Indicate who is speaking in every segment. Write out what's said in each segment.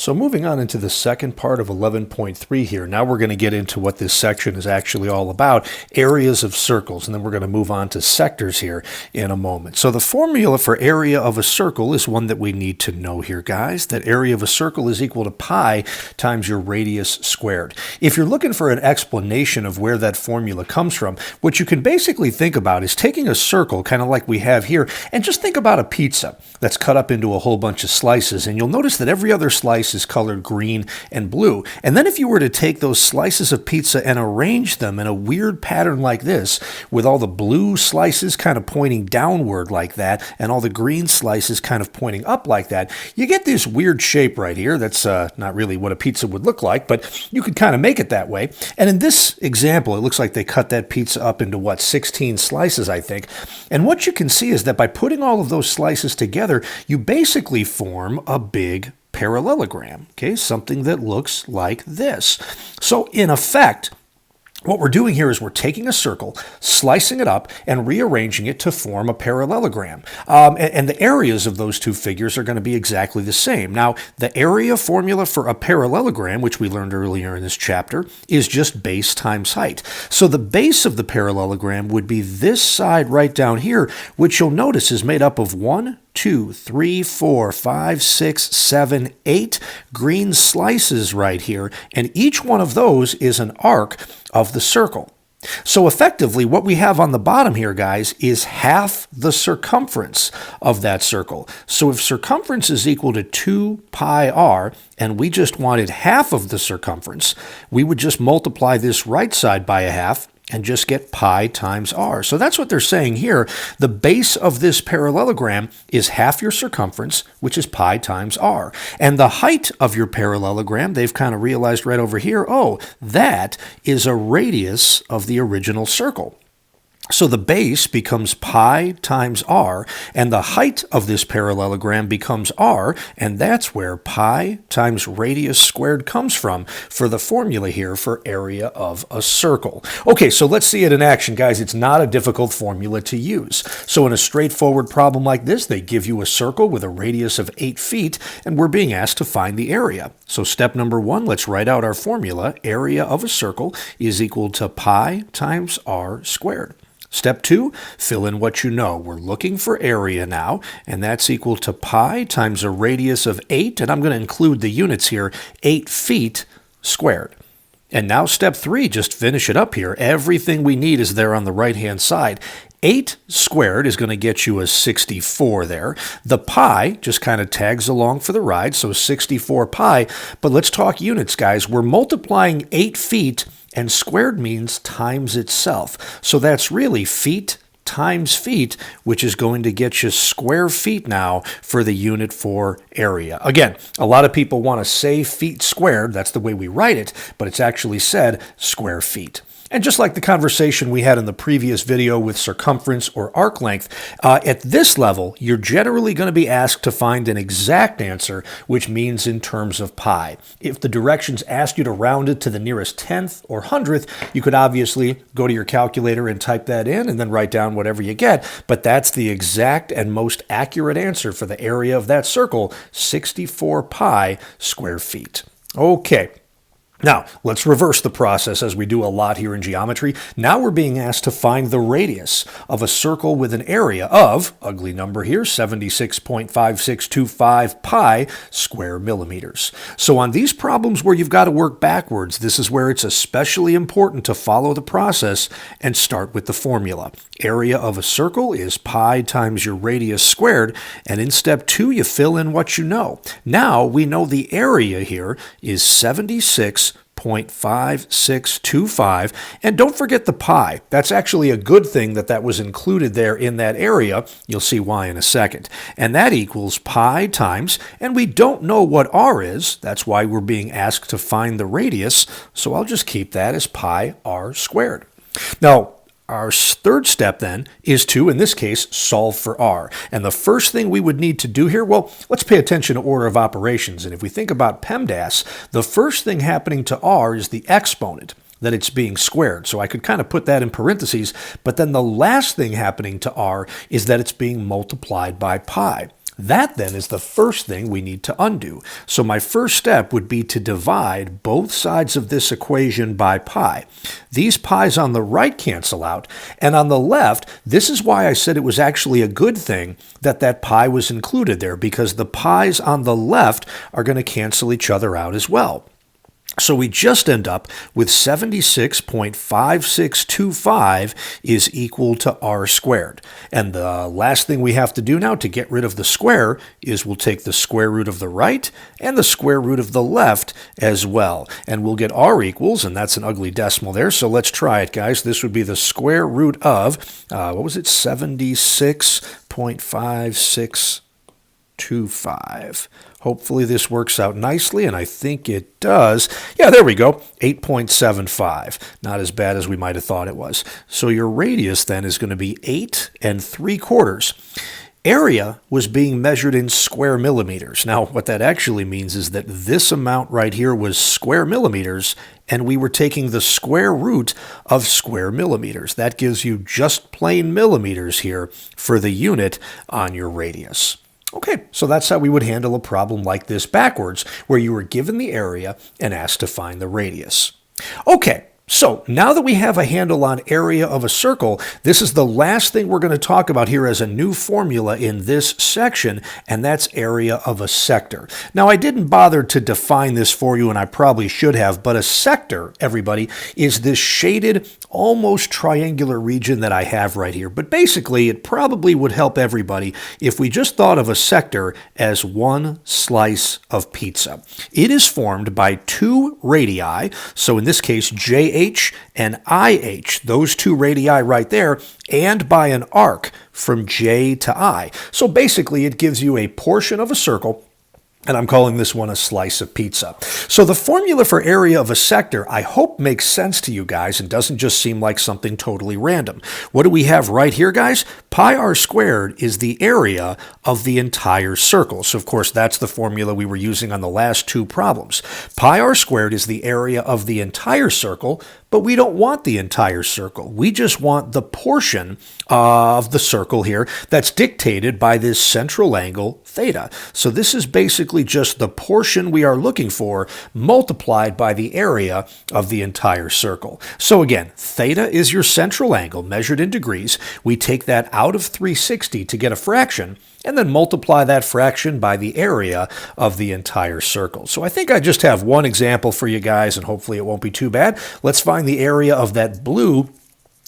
Speaker 1: So moving on into the second part of 11.3 here, now we're going to get into what this section is actually all about, areas of circles, and then we're going to move on to sectors here in a moment. So the formula for area of a circle is one that we need to know here, guys, that area of a circle is equal to pi times your radius squared. If you're looking for an explanation of where that formula comes from, what you can basically think about is taking a circle, kind of like we have here, and just think about a pizza that's cut up into a whole bunch of slices, and you'll notice that every other slice is colored green and blue. And then if you were to take those slices of pizza and arrange them in a weird pattern like this, with all the blue slices kind of pointing downward like that, and all the green slices kind of pointing up like that, you get this weird shape right here. That's not really what a pizza would look like, but you could kind of make it that way. And in this example, it looks like they cut that pizza up into, 16 slices, I think. And what you can see is that by putting all of those slices together, you basically form a big parallelogram, okay, something that looks like this. So in effect, what we're doing here is we're taking a circle, slicing it up, and rearranging it to form a parallelogram. And the areas of those two figures are going to be exactly the same. Now, the area formula for a parallelogram, which we learned earlier in this chapter, is just base times height. So the base of the parallelogram would be this side right down here, which you'll notice is made up of 1, 2, 3, 4, 5, 6, 7, 8 green slices right here, and each one of those is an arc of the circle. So effectively, what we have on the bottom here, guys, is half the circumference of that circle. So if circumference is equal to 2 pi r, and we just wanted half of the circumference, we would just multiply this right side by a half, and just get pi times r. So that's what they're saying here. The base of this parallelogram is half your circumference, which is pi times r. And the height of your parallelogram, they've kind of realized right over here, oh, that is a radius of the original circle. So the base becomes pi times r, and the height of this parallelogram becomes r, and that's where pi times radius squared comes from for the formula here for area of a circle. Okay, so let's see it in action, guys. It's not a difficult formula to use. So in a straightforward problem like this, they give you a circle with a radius of 8 feet, and we're being asked to find the area. So step number 1, let's write out our formula. Area of a circle is equal to pi times r squared. Step 2, fill in what you know. We're looking for area now, and that's equal to pi times a radius of 8, and I'm going to include the units here, 8 feet squared. And now step 3, just finish it up here. Everything we need is there on the right-hand side. 8 squared is going to get you a 64 there. The pi just kind of tags along for the ride, so 64 pi. But let's talk units, guys. We're multiplying 8 feet, and squared means times itself. So that's really feet times feet, which is going to get you square feet now for the unit for area. Again, a lot of people want to say feet squared. That's the way we write it, but it's actually said square feet. And just like the conversation we had in the previous video with circumference or arc length, at this level, you're generally going to be asked to find an exact answer, which means in terms of pi. If the directions asked you to round it to the nearest tenth or hundredth, you could obviously go to your calculator and type that in and then write down whatever you get. But that's the exact and most accurate answer for the area of that circle, 64 pi square feet. Okay. Now, let's reverse the process as we do a lot here in geometry. Now we're being asked to find the radius of a circle with an area of, ugly number here, 76.5625 pi square millimeters. So on these problems where you've got to work backwards, this is where it's especially important to follow the process and start with the formula. Area of a circle is pi times your radius squared, and in step 2, you fill in what you know. Now we know the area here is 76.5625, and don't forget the pi. That's actually a good thing that was included there in that area. You'll see why in a second. And that equals pi times, and we don't know what r is. That's why we're being asked to find the radius, so I'll just keep that as pi r squared. Now, our third step then is to, in this case, solve for r. And the first thing we would need to do here, well, let's pay attention to order of operations. And if we think about PEMDAS, the first thing happening to r is the exponent, that it's being squared. So I could kind of put that in parentheses, but then the last thing happening to r is that it's being multiplied by pi. That then is the first thing we need to undo. So my first step would be to divide both sides of this equation by pi. These pi's on the right cancel out, and on the left, this is why I said it was actually a good thing that that pi was included there, because the pi's on the left are going to cancel each other out as well. So we just end up with 76.5625 is equal to r squared. And the last thing we have to do now to get rid of the square is we'll take the square root of the right and the square root of the left as well. And we'll get r equals, and that's an ugly decimal there, so let's try it, guys. This would be the square root of, 76.5625. Hopefully this works out nicely, and I think it does. Yeah, there we go, 8.75. Not as bad as we might have thought it was. So your radius then is going to be 8 3/4. Area was being measured in square millimeters. Now, what that actually means is that this amount right here was square millimeters, and we were taking the square root of square millimeters. That gives you just plain millimeters here for the unit on your radius. Okay, so that's how we would handle a problem like this backwards, where you were given the area and asked to find the radius. Okay, so now that we have a handle on area of a circle, this is the last thing we're going to talk about here as a new formula in this section, and that's area of a sector. Now, I didn't bother to define this for you, and I probably should have, but a sector, everybody, is this shaded, almost triangular region that I have right here. But basically, it probably would help everybody if we just thought of a sector as one slice of pizza. It is formed by two radii, so in this case, JH and IH, those two radii right there, and by an arc from J to I. So basically, it gives you a portion of a circle, and I'm calling this one a slice of pizza. So the formula for area of a sector, I hope, makes sense to you guys and doesn't just seem like something totally random. What do we have right here, guys? Pi r squared is the area of the entire circle. So, of course, that's the formula we were using on the last two problems. Pi r squared is the area of the entire circle, but we don't want the entire circle. We just want the portion of the circle here that's dictated by this central angle theta. So this is basically just the portion we are looking for multiplied by the area of the entire circle. So again, theta is your central angle measured in degrees. We take that out of 360 to get a fraction, and then multiply that fraction by the area of the entire circle. So I think I just have one example for you guys, and hopefully it won't be too bad. Let's find the area of that blue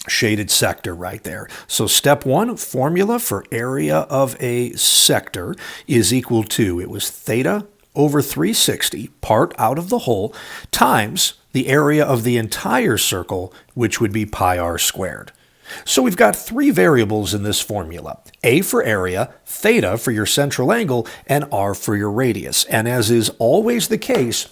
Speaker 1: shaded sector right there. So step one, formula for area of a sector is equal to, it was theta over 360, part out of the whole, times the area of the entire circle, which would be pi r squared. So we've got three variables in this formula: A for area, theta for your central angle, and r for your radius. And as is always the case,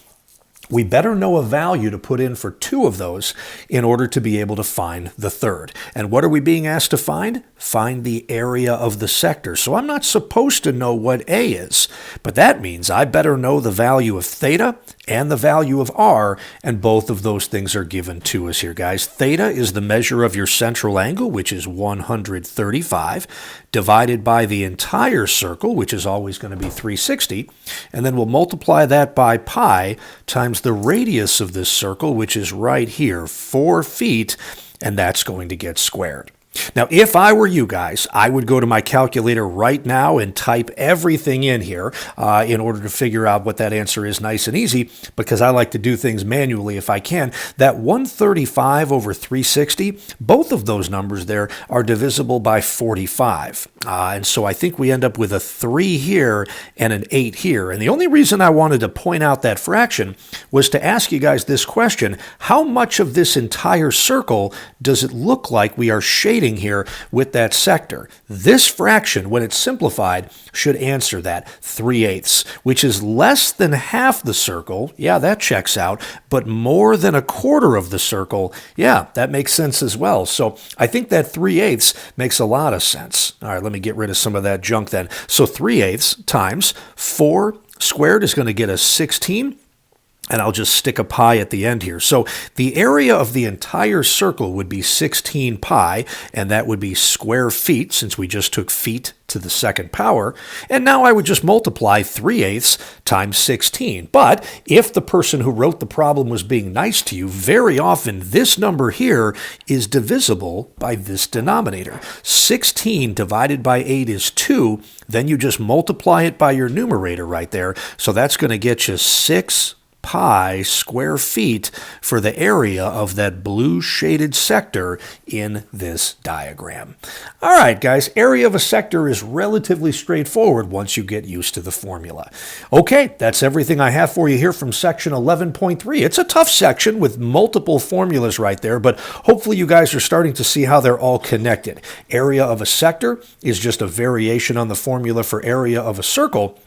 Speaker 1: we better know a value to put in for two of those in order to be able to find the third. And what are we being asked to find? Find the area of the sector. So I'm not supposed to know what A is, but that means I better know the value of theta and the value of r, and both of those things are given to us here, guys. Theta is the measure of your central angle, which is 135, divided by the entire circle, which is always going to be 360, and then we'll multiply that by pi times the radius of this circle, which is right here, 4 feet, and that's going to get squared. Now, if I were you guys, I would go to my calculator right now and type everything in here in order to figure out what that answer is nice and easy, because I like to do things manually if I can. That 135 over 360, both of those numbers there are divisible by 45. And so I think we end up with a 3 here and an 8 here. And the only reason I wanted to point out that fraction was to ask you guys this question: how much of this entire circle does it look like we are shading here with that sector? This fraction, when it's simplified, should answer that, 3/8, which is less than half the circle. Yeah, that checks out. But more than a quarter of the circle. Yeah, that makes sense as well. So I think that 3/8 makes a lot of sense. All right, let me get rid of some of that junk then. So 3/8 times 4 squared is going to get us 16. and I'll just stick a pi at the end here. So the area of the entire circle would be 16 pi, and that would be square feet, since we just took feet to the second power. And now I would just multiply 3/8 times 16. But if the person who wrote the problem was being nice to you, very often this number here is divisible by this denominator. 16 divided by 8 is 2. Then you just multiply it by your numerator right there. So that's going to get you 6 pi square feet for the area of that blue shaded sector in this diagram. All right, guys, area of a sector is relatively straightforward once you get used to the formula. Okay, that's everything I have for you here from section 11.3. It's a tough section with multiple formulas right there, but hopefully you guys are starting to see how they're all connected. Area of a sector is just a variation on the formula for area of a circle.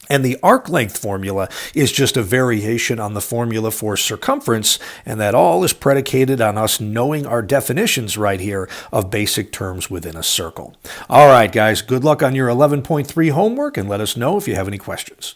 Speaker 1: And the arc length formula is just a variation on the formula for circumference, and that all is predicated on us knowing our definitions right here of basic terms within a circle. All right, guys, good luck on your 11.3 homework, and let us know if you have any questions.